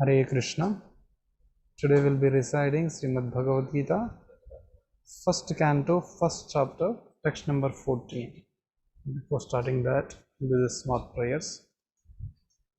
Hare Krishna. Today we'll be reciting Srimad Bhagavad Gita, first canto, first chapter, text number 14. Before starting that, we'll do the small prayers.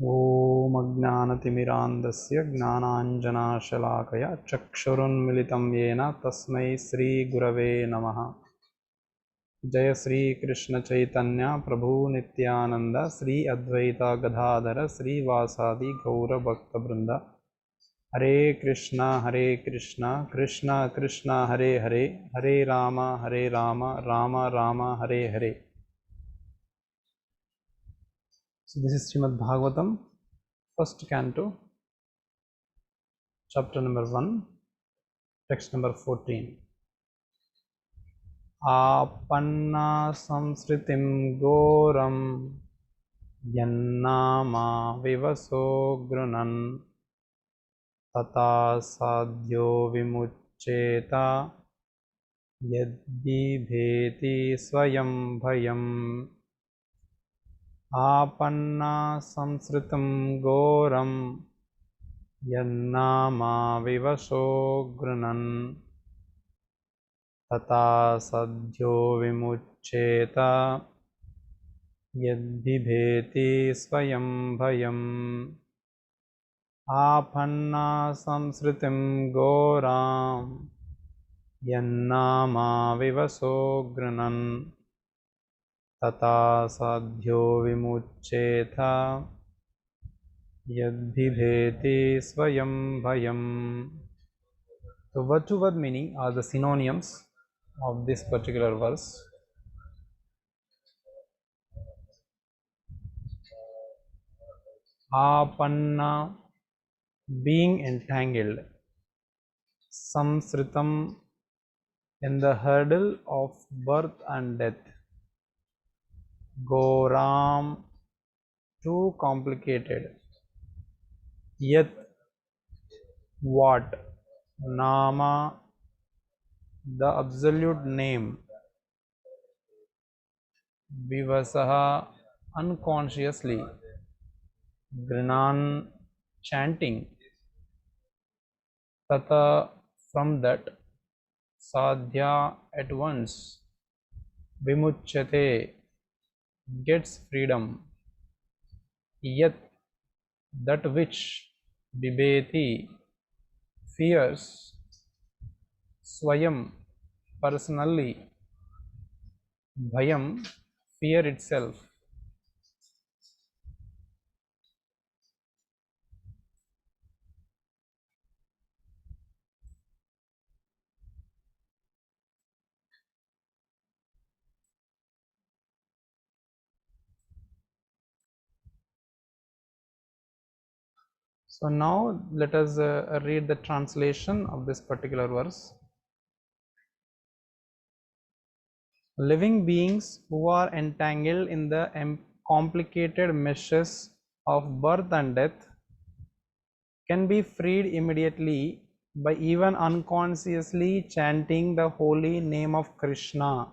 Om Ajnanatimirandasya Gnananjanashalakaya Chakshurunmilitam Yena Tasmai Sri Gurave Namaha. Jaya Sri Krishna Chaitanya Prabhu Nityananda Sri Advaita Gadadhara Sri Vasadi Gaura Bhakta Brinda. Hare Krishna, Krishna Krishna, Hare Hare, Hare Rama, Rama Rama, Hare Hare. So this is Srimad Bhagavatam, first canto, chapter number 1, text number 14. Apanna samsritim goram yannama vivaso grunan tata sadhyo vimuccheta yadbibheti swayam bhayam. Apanna samsritam goram yannama vivasho grunan tata sadhyo vimuccheta yadbibheti swayam bhayam. Apanna samsritam goram yannama vivasho grunan tata sadhyo vimuccheta yadbibheti swayam bhayam. The word to word meaning are the synonyms of this particular verse. Apanna, being entangled. Samsritam, in the hurdle of birth and death. Goram, too complicated. Yat, what. Nama, the absolute name. Vivasaha, unconsciously. Grinan, chanting. Tata, from that. Sadhya, at once. Vimucchate, gets freedom. Yat, that which. Bibeti, fears. Swayam, personally. Bhayam, fear itself. So now let us read the translation of this particular verse. Living beings who are entangled in the complicated meshes of birth and death can be freed immediately by even unconsciously chanting the holy name of Krishna,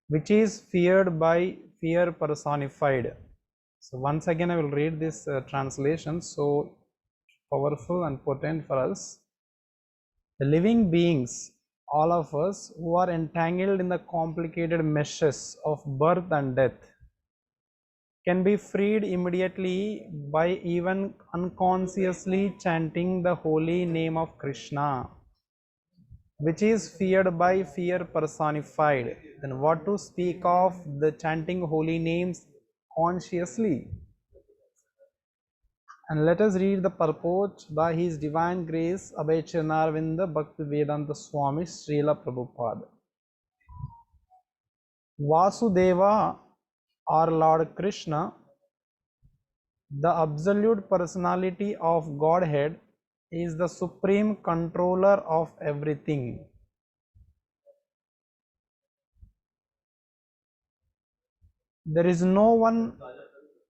which is feared by fear personified. So once again I will read this translation, so powerful and potent for us. The living beings, all of us who are entangled in the complicated meshes of birth and death, can be freed immediately by even unconsciously chanting the holy name of Krishna, which is feared by fear personified. Then what to speak of the chanting holy names consciously? And let us read the purport by His Divine Grace Abhay Charanarvinda Bhaktivedanta Swami Srila Prabhupada. Vasudeva, or Lord Krishna, the absolute personality of Godhead, is the supreme controller of everything. There is no one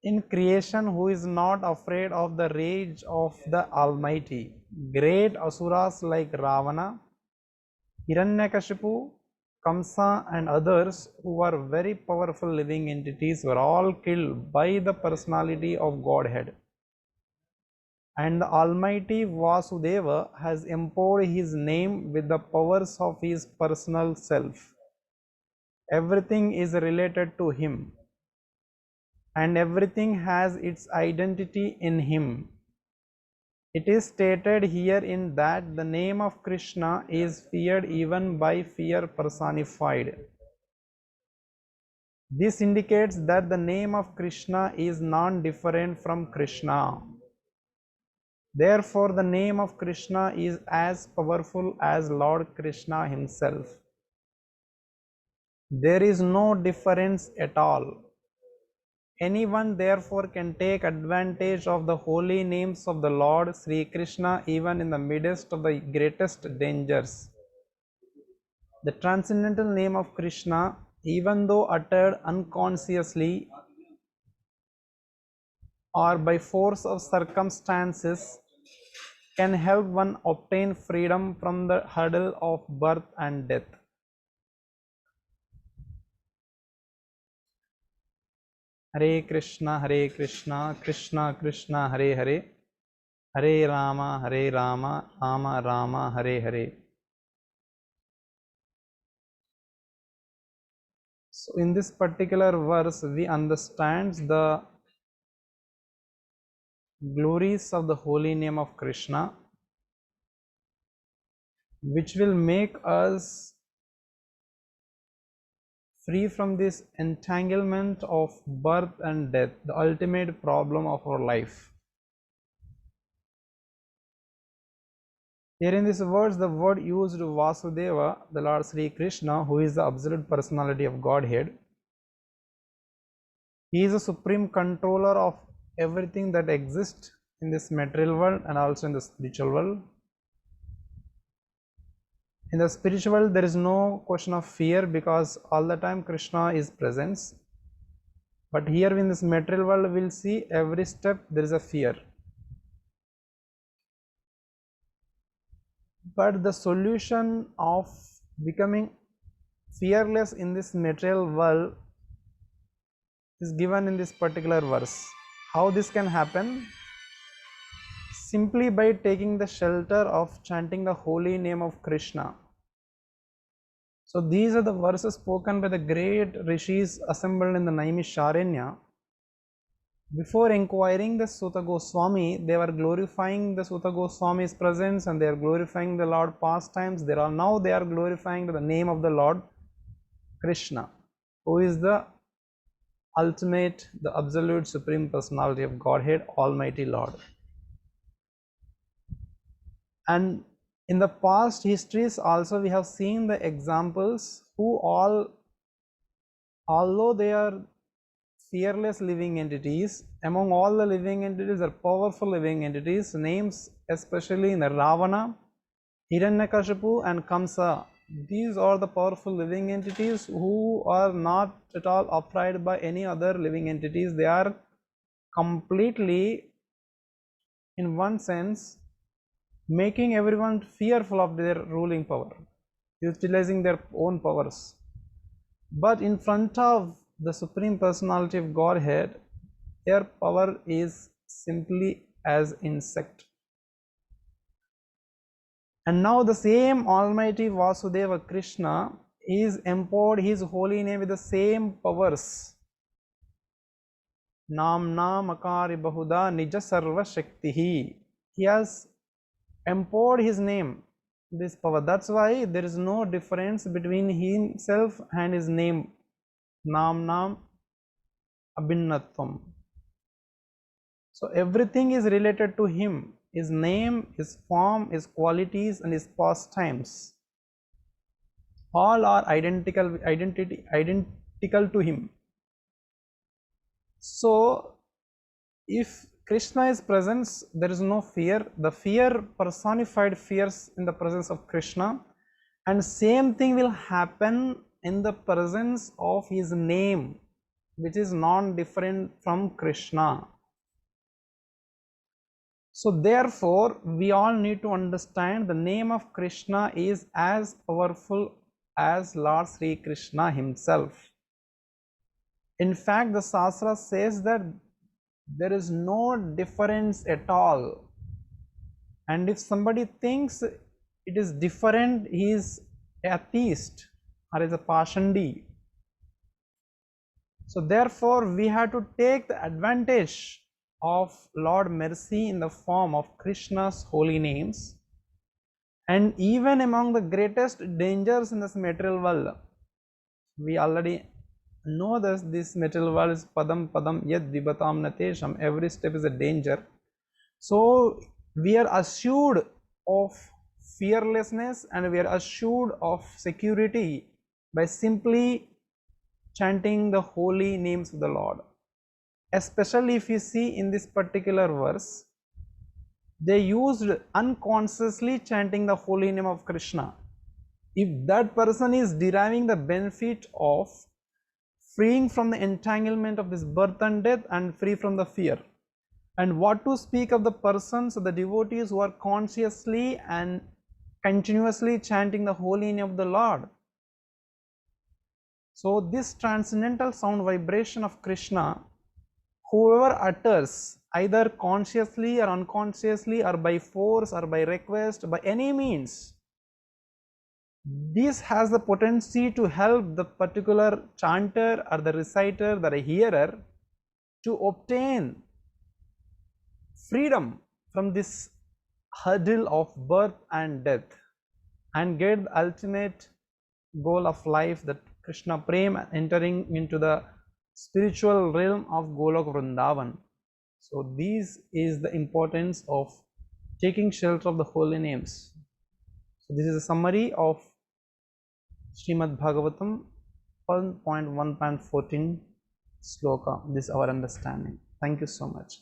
in creation who is not afraid of the rage of the Almighty. Great asuras like Ravana, Hiranyakashipu, Kamsa and others who were very powerful living entities were all killed by the personality of Godhead. and the Almighty Vasudeva has empowered his name with the powers of his personal self. Everything is related to him, and everything has its identity in him. It is stated herein that the name of Krishna is feared even by fear personified. This indicates that the name of Krishna is non-different from Krishna. Therefore, the name of Krishna is as powerful as Lord Krishna himself. There is no difference at all. Anyone therefore can take advantage of the holy names of the Lord Sri Krishna even in the midst of the greatest dangers. The transcendental name of Krishna, even though uttered unconsciously or by force of circumstances, can help one obtain freedom from the hurdle of birth and death. Hare Krishna, Krishna Krishna, Hare Hare, Hare Rama, Rama Rama, Hare Hare. So in this particular verse, we understand the glories of the holy name of Krishna, which will make us free from this entanglement of birth and death, the ultimate problem of our life. Here in this verse, the word used Vasudeva, the Lord Sri Krishna, who is the absolute personality of Godhead. He is the supreme controller of everything that exists in this material world and also in the spiritual world. In the spiritual world, there is no question of fear because all the time Krishna is present. But here in this material world, we will see every step there is a fear. But the solution of becoming fearless in this material world is given in this particular verse. How this can happen? Simply by taking the shelter of chanting the holy name of Krishna. So these are the verses spoken by the great rishis assembled in the Naimisharanya. Before inquiring the Suta Goswami, they were glorifying the Suta Goswami's presence and they are glorifying the Lord pastimes. Now they are glorifying the name of the Lord Krishna, who is the ultimate, the absolute supreme personality of Godhead, Almighty Lord. And in the past histories also we have seen the examples who although they are fearless living entities, among all the living entities are powerful living entities, names especially in the Ravana, Hiranyakashipu and Kamsa. These are the powerful living entities who are not at all afraid by any other living entities. They are completely, in one sense, making everyone fearful of their ruling power, utilizing their own powers. But in front of the Supreme Personality of Godhead, their power is simply as insect. And now the same Almighty Vasudeva Krishna is empowered his holy name with the same powers. Namna Makari Bahuda Nija Sarva Shaktihi. He has empowered his name, this power. That's why there is no difference between himself and his name. Namnam Abhinnatvam. So everything is related to him. His name, his form, his qualities and his pastimes. All are identical to him. So if Krishna is present, there is no fear. The fear personified fears in the presence of Krishna, and same thing will happen in the presence of his name, which is non-different from Krishna. So therefore, we all need to understand the name of Krishna is as powerful as Lord Sri Krishna himself. In fact, the Shastra says that there is no difference at all And if somebody thinks it is different, he is atheist or is a Pashandi. So therefore we have to take the advantage of Lord Mercy in the form of Krishna's holy names. And even among the greatest dangers in this material world, we already know this material world is padam padam yad vibatam natesham, every step is a danger. So we are assured of fearlessness and we are assured of security by simply chanting the holy names of the Lord. Especially if you see in this particular verse, they used unconsciously chanting the holy name of Krishna. If that person is deriving the benefit of freeing from the entanglement of this birth and death and free from the fear, and what to speak of the persons, the devotees who are consciously and continuously chanting the holy name of the Lord. So this transcendental sound vibration of Krishna, whoever utters either consciously or unconsciously or by force or by request, by any means, this has the potency to help the particular chanter or the reciter, the hearer, to obtain freedom from this hurdle of birth and death and get the ultimate goal of life, that Krishna Prem, entering into the spiritual realm of Golok Vrindavan. So this is the importance of taking shelter of the holy names. So this is a summary of Srimad Bhagavatam 1.1.14 sloka. This is our understanding. Thank you so much.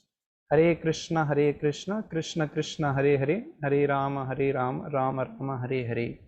Hare Krishna, Krishna Krishna, Hare Hare, Hare Rama, Rama Rama, Hare Hare.